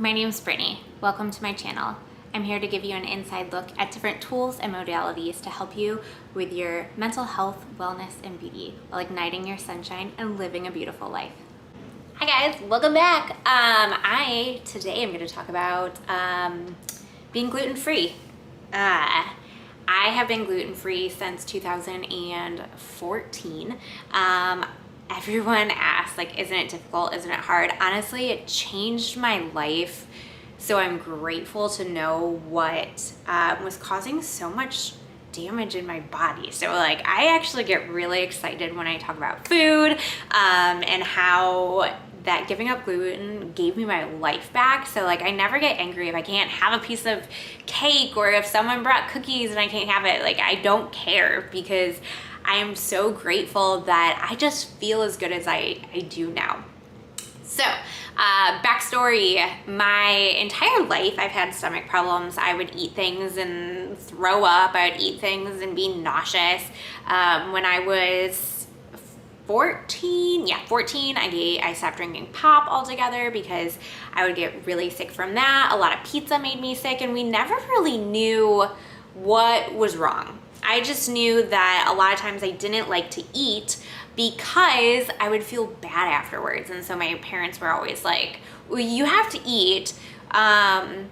My name's Brittany. Welcome to my channel. I'm here to give you an inside look at different tools and modalities to help you with your mental health, wellness, and beauty while igniting your sunshine and living a beautiful life. Hi guys, welcome back. Today I'm going to talk about being gluten-free. I have been gluten-free since 2014. Everyone asks, like, isn't it difficult? Isn't it hard? Honestly, it changed my life. So I'm grateful to know what was causing so much damage in my body. So like, I actually get really excited when I talk about food and how that giving up gluten gave me my life back. So like, I never get angry if I can't have a piece of cake or if someone brought cookies and I can't have it. Like, I don't care because I am so grateful that I just feel as good as I do now. So, backstory, my entire life I've had stomach problems. I would eat things and throw up. I would eat things and be nauseous. When I was 14, I stopped drinking pop altogether because I would get really sick from that. A lot of pizza made me sick, and we never really knew what was wrong. I just knew that a lot of times I didn't like to eat because I would feel bad afterwards. And so my parents were always like, well, you have to eat, so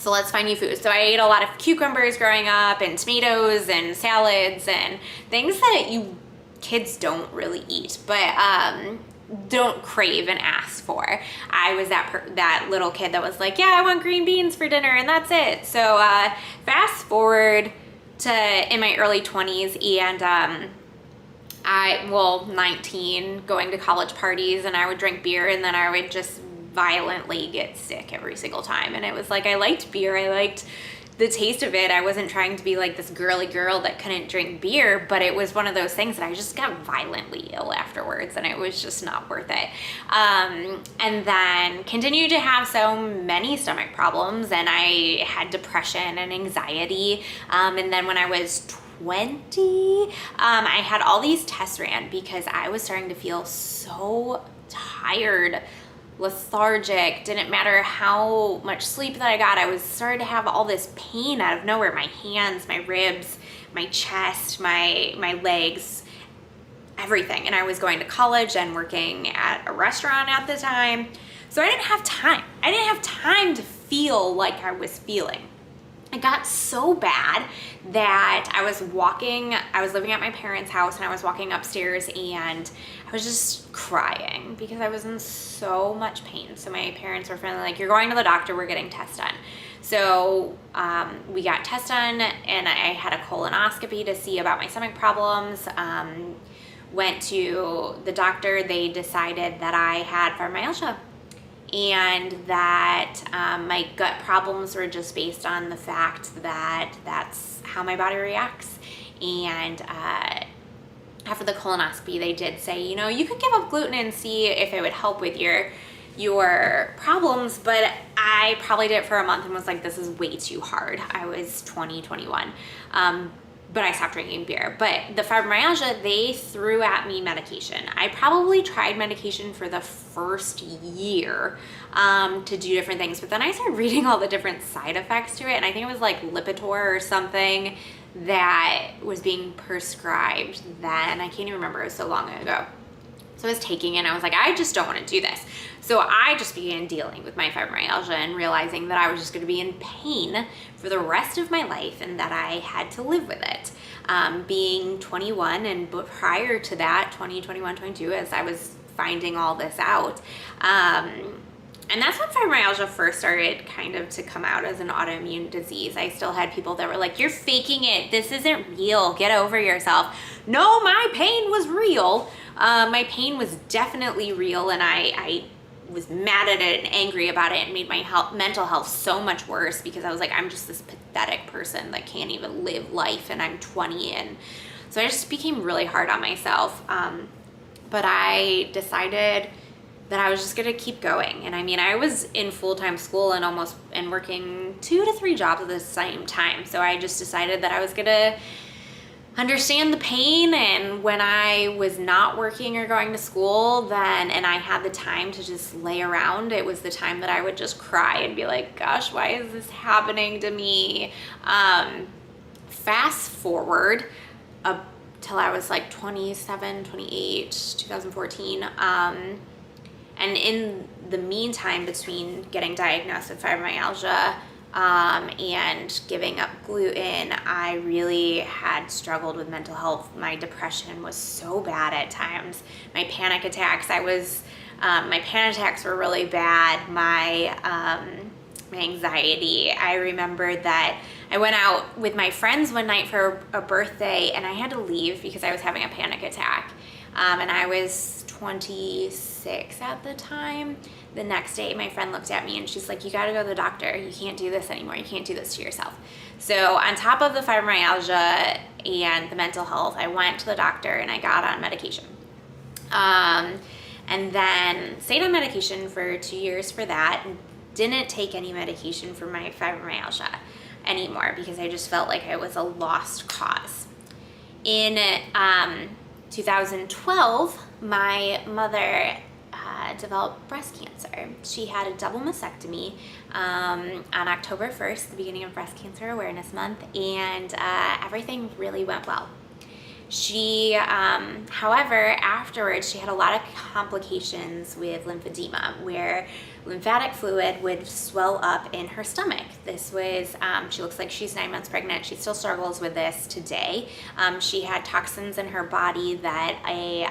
let's find you food. So I ate a lot of cucumbers growing up and tomatoes and salads and things that you kids don't really eat, but don't crave and ask for. I was that little kid that was like, yeah, I want green beans for dinner and that's it. So fast forward to in my early 20s, and 19, going to college parties, and I would drink beer, and then I would just violently get sick every single time. And it was like, I liked beer, I liked the taste of it. I wasn't trying to be like this girly girl that couldn't drink beer, but it was one of those things that I just got violently ill afterwards, and it was just not worth it. And then continued to have so many stomach problems, and I had depression and anxiety. And then when I was 20, I had all these tests ran because I was starting to feel so tired, lethargic. Didn't matter how much sleep that I got, I was starting to have all this pain out of nowhere. My hands, my ribs, my chest, my legs, everything. And I was going to college and working at a restaurant at the time. So I didn't have time. I didn't have time to feel like I was feeling. It got so bad that I was living at my parents' house, and I was walking upstairs and I was just crying because I was in so much pain. So my parents were finally like, you're going to the doctor, we're getting tests done. So we got tests done, and I had a colonoscopy to see about my stomach problems. Went to the doctor, they decided that I had fibromyalgia, and that my gut problems were just based on the fact that that's how my body reacts. And after the colonoscopy, they did say, you know, you could give up gluten and see if it would help with your problems, but I probably did it for a month and was like, this is way too hard. I was 20, 21. But I stopped drinking beer. But the fibromyalgia, they threw at me medication. I probably tried medication for the first year to do different things, but then I started reading all the different side effects to it, and I think it was like Lipitor or something that was being prescribed then. I can't even remember, it was so long ago. So I was taking it and I was like, I just don't want to do this. So I just began dealing with my fibromyalgia and realizing that I was just going to be in pain for the rest of my life and that I had to live with it. Being 21, and prior to that, 20, 21, 22, as I was finding all this out. And that's when fibromyalgia first started kind of to come out as an autoimmune disease. I still had people that were like, you're faking it. This isn't real. Get over yourself. No, my pain was real. My pain was definitely real, and I was mad at it and angry about it, and made my mental health so much worse because I was like, I'm just this pathetic person that can't even live life, and I'm 20. And so I just became really hard on myself. But I decided that I was just gonna keep going. And I mean, I was in full-time school and working 2 to 3 jobs at the same time. So I just decided that I was gonna understand the pain. And when I was not working or going to school then, and I had the time to just lay around, it was the time that I would just cry and be like, gosh, why is this happening to me? Fast forward till I was like 27, 28, 2014. And in the meantime, between getting diagnosed with fibromyalgia and giving up gluten, I really had struggled with mental health. My depression was so bad at times. My panic attacks, my panic attacks were really bad. My anxiety. I remember that I went out with my friends one night for a birthday, and I had to leave because I was having a panic attack. And I was 26 at the time. The next day, my friend looked at me and she's like, you gotta go to the doctor. You can't do this anymore. You can't do this to yourself. So on top of the fibromyalgia and the mental health, I went to the doctor and I got on medication. And then stayed on medication for 2 years for that. Didn't take any medication for my fibromyalgia anymore because I just felt like I was a lost cause. In 2012, my mother developed breast cancer. She had a double mastectomy on October 1st, the beginning of Breast Cancer Awareness Month, and everything really went well. She, however, afterwards, she had a lot of complications with lymphedema, where lymphatic fluid would swell up in her stomach. This was, she looks like she's 9 months pregnant. She still struggles with this today. She had toxins in her body that a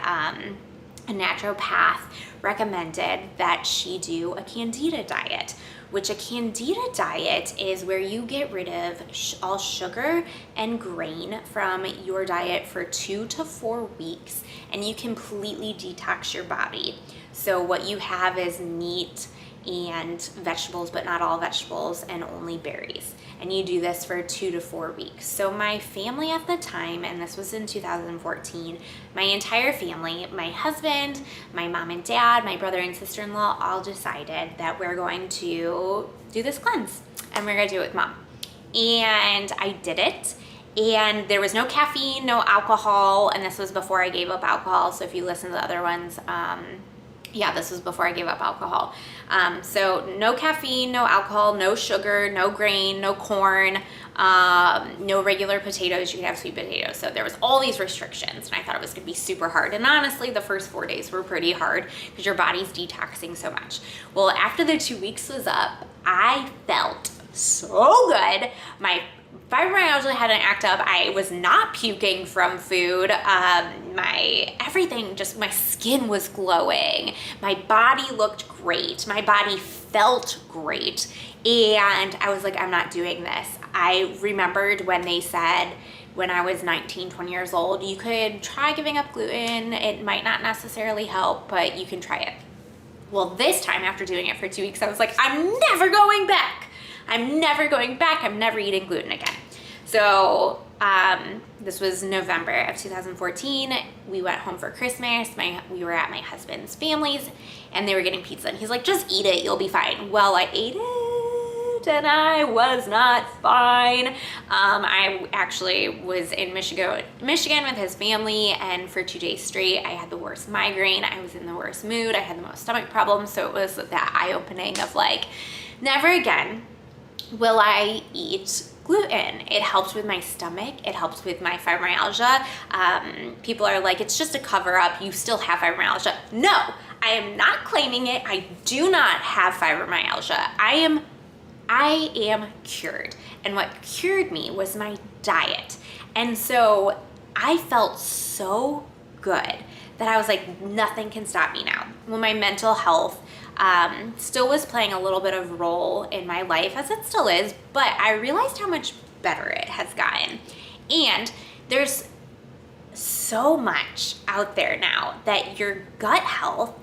naturopath recommended that she do a candida diet, which a candida diet is where you get rid of all sugar and grain from your diet for 2 to 4 weeks, and you completely detox your body. So what you have is meat and vegetables, but not all vegetables, and only berries. And you do this for 2 to 4 weeks. So my family at the time, and this was in 2014, my entire family, my husband, my mom and dad, my brother and sister-in-law, all decided that we're going to do this cleanse, and we're gonna do it with mom. And I did it. And there was no caffeine, no alcohol, and this was before I gave up alcohol. So if you listen to the other ones, yeah, this was before I gave up alcohol. So no caffeine, no alcohol, no sugar, no grain, no corn, no regular potatoes. You could have sweet potatoes. So there was all these restrictions, and I thought it was gonna be super hard. And honestly, the first 4 days were pretty hard because your body's detoxing so much. Well, after the 2 weeks was up, I felt so good. My fibromyalgia hadn't acted up. I was not puking from food. My skin was glowing. My body looked great. My body felt great. And I was like, I'm not doing this. I remembered when they said, when I was 19, 20 years old, you could try giving up gluten. It might not necessarily help, but you can try it. Well, this time after doing it for 2 weeks, I was like, I'm never going back. I'm never going back. I'm never eating gluten again. So this was November of 2014. We went home for Christmas. We were at my husband's family's, and they were getting pizza. And he's like, just eat it. You'll be fine. Well, I ate it, and I was not fine. I actually was in Michigan with his family, and for 2 days straight, I had the worst migraine. I was in the worst mood. I had the most stomach problems. So it was that eye-opening of like, never again will I eat gluten. It helps with my stomach. It helps with my fibromyalgia. People are like, it's just a cover up. You still have fibromyalgia. No, I am not claiming it. I do not have fibromyalgia. I am cured. And what cured me was my diet. And so I felt so good that I was like, nothing can stop me now. Well, my mental health still was playing a little bit of a role in my life, as it still is, but I realized how much better it has gotten. And there's so much out there now that your gut health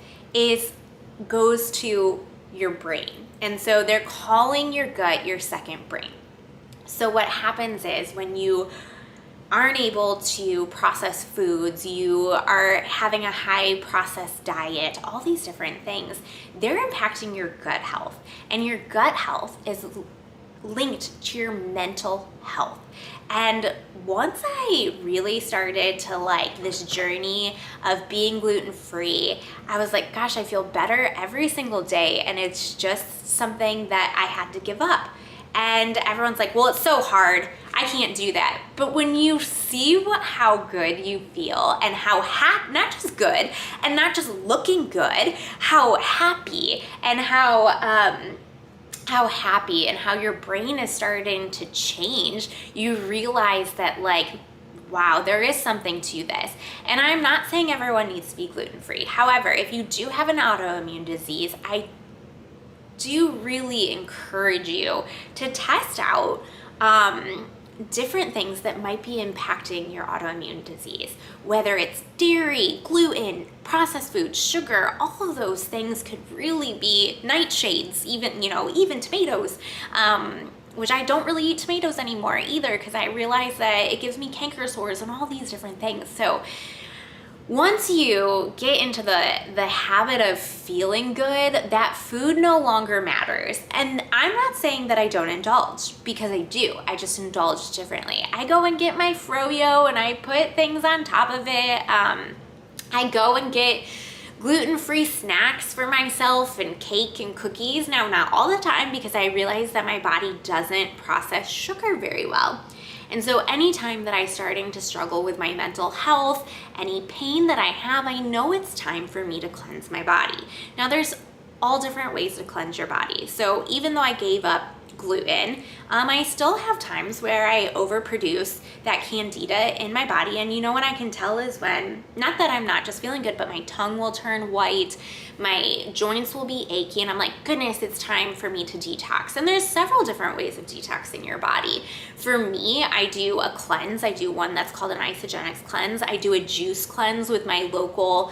goes to your brain. And so they're calling your gut your second brain. So what happens is when you aren't able to process foods, you are having a high processed diet, all these different things, they're impacting your gut health. And your gut health is linked to your mental health. And once I really started to like this journey of being gluten-free, I was like, gosh, I feel better every single day. And it's just something that I had to give up. And everyone's like, well, it's so hard. I can't do that. But when you see how good you feel and how not just good and not just looking good, how happy and how happy and how your brain is starting to change, you realize that like, wow, there is something to this. And I'm not saying everyone needs to be gluten-free. However, if you do have an autoimmune disease, I do really encourage you to test out different things that might be impacting your autoimmune disease, whether it's dairy, gluten, processed food, sugar. All of those things could really be nightshades, even tomatoes, which I don't really eat tomatoes anymore either, because I realize that it gives me canker sores and all these different things. So once you get into the habit of feeling good, that food no longer matters. And I'm not saying that I don't indulge, because I do. I just indulge differently. I go and get my froyo and I put things on top of it. I go and get gluten-free snacks for myself and cake and cookies. Now, not all the time, because I realize that my body doesn't process sugar very well. And so anytime that I'm starting to struggle with my mental health, any pain that I have, I know it's time for me to cleanse my body. Now, there's all different ways to cleanse your body. So even though I gave up gluten, I still have times where I overproduce that candida in my body. And when I can tell is when, not that I'm not just feeling good, but my tongue will turn white, my joints will be achy, and I'm like, goodness, it's time for me to detox. And there's several different ways of detoxing your body. For me, I do a cleanse. I do one that's called an isogenics cleanse. I do a juice cleanse with my local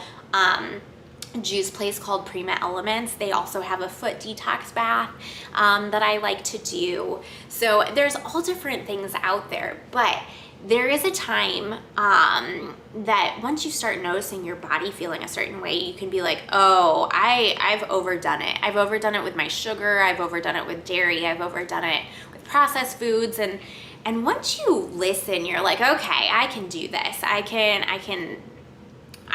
juice place called Prima Elements. They also have a foot detox bath that I like to do. So there's all different things out there, but there is a time that once you start noticing your body feeling a certain way, you can be like, oh, I've overdone it. I've overdone it with my sugar. I've overdone it with dairy. I've overdone it with processed foods. And once you listen, you're like, okay, I can do this.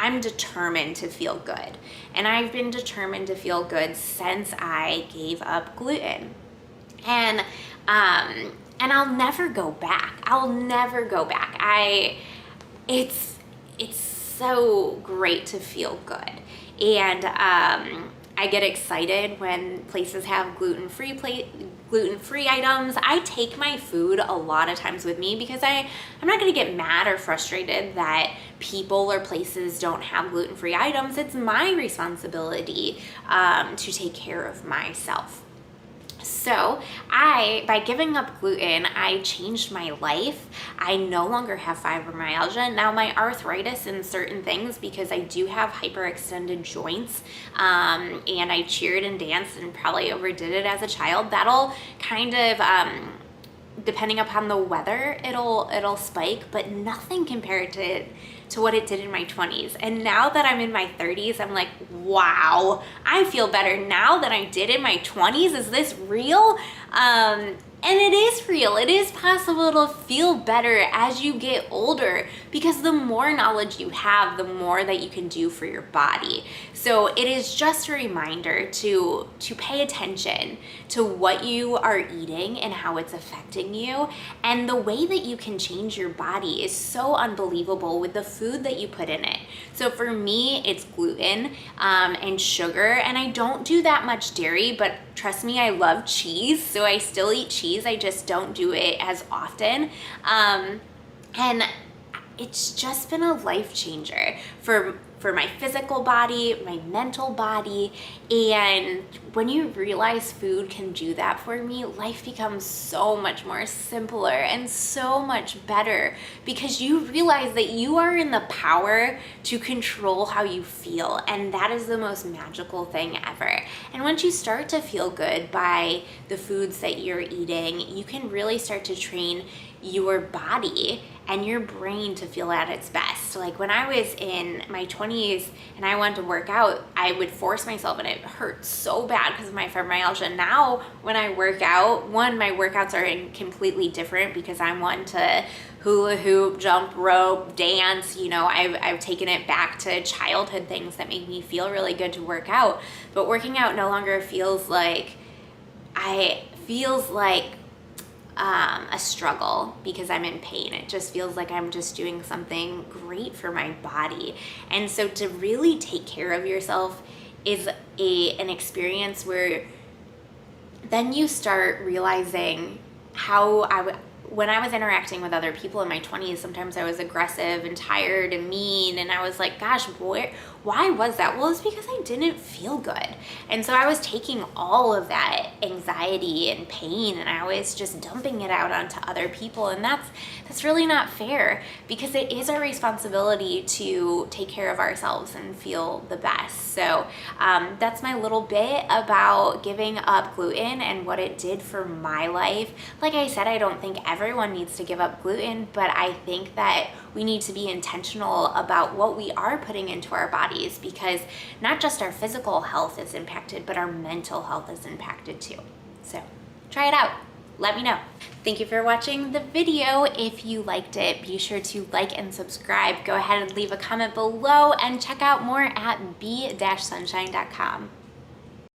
I'm determined to feel good. And I've been determined to feel good since I gave up gluten. And I'll never go back. I'll never go back. It's so great to feel good. And I get excited when places have gluten-free items. I take my food a lot of times with me, because I'm not going to get mad or frustrated that people or places don't have gluten-free items. It's my responsibility to take care of myself. So by giving up gluten, I changed my life. I no longer have fibromyalgia. Now my arthritis in certain things, because I do have hyperextended joints, and I cheered and danced and probably overdid it as a child, that'll kind of, depending upon the weather, it'll spike, but nothing compared to what it did in my 20s. And now that I'm in my 30s, I'm like, wow, I feel better now than I did in my 20s. Is this real? And it is real. It is possible to feel better as you get older, because the more knowledge you have, the more that you can do for your body. So it is just a reminder to pay attention to what you are eating and how it's affecting you. And the way that you can change your body is so unbelievable with the food that you put in it. So for me, it's gluten and sugar, and I don't do that much dairy, but trust me, I love cheese, so I still eat cheese. I just don't do it as often. And it's just been a life changer for my physical body, my mental body. And when you realize food can do that for me, life becomes so much more simpler and so much better, because you realize that you are in the power to control how you feel. And that is the most magical thing ever. And once you start to feel good by the foods that you're eating, you can really start to train your body and your brain to feel at its best. Like when I was in my 20s and I wanted to work out, I would force myself and it hurt so bad. bad because of my fibromyalgia. Now when I work out, one, my workouts are completely different because I'm one to hula hoop, jump rope, dance. You know, I've taken it back to childhood things that make me feel really good to work out. But working out no longer feels like a struggle because I'm in pain. It just feels like I'm just doing something great for my body. And so to really take care of yourself is an experience where then you start realizing how when I was interacting with other people in my 20s, sometimes I was aggressive and tired and mean, and I was like, gosh, why was that? Well, it's because I didn't feel good. And so I was taking all of that anxiety and pain and I was just dumping it out onto other people. And that's really not fair, because it is our responsibility to take care of ourselves and feel the best. So that's my little bit about giving up gluten and what it did for my life. Like I said, I don't think everyone needs to give up gluten, but I think that we need to be intentional about what we are putting into our bodies, because not just our physical health is impacted, but our mental health is impacted too. So try it out. Let me know. Thank you for watching the video. If you liked it, be sure to like and subscribe. Go ahead and leave a comment below and check out more at be-sunshine.com.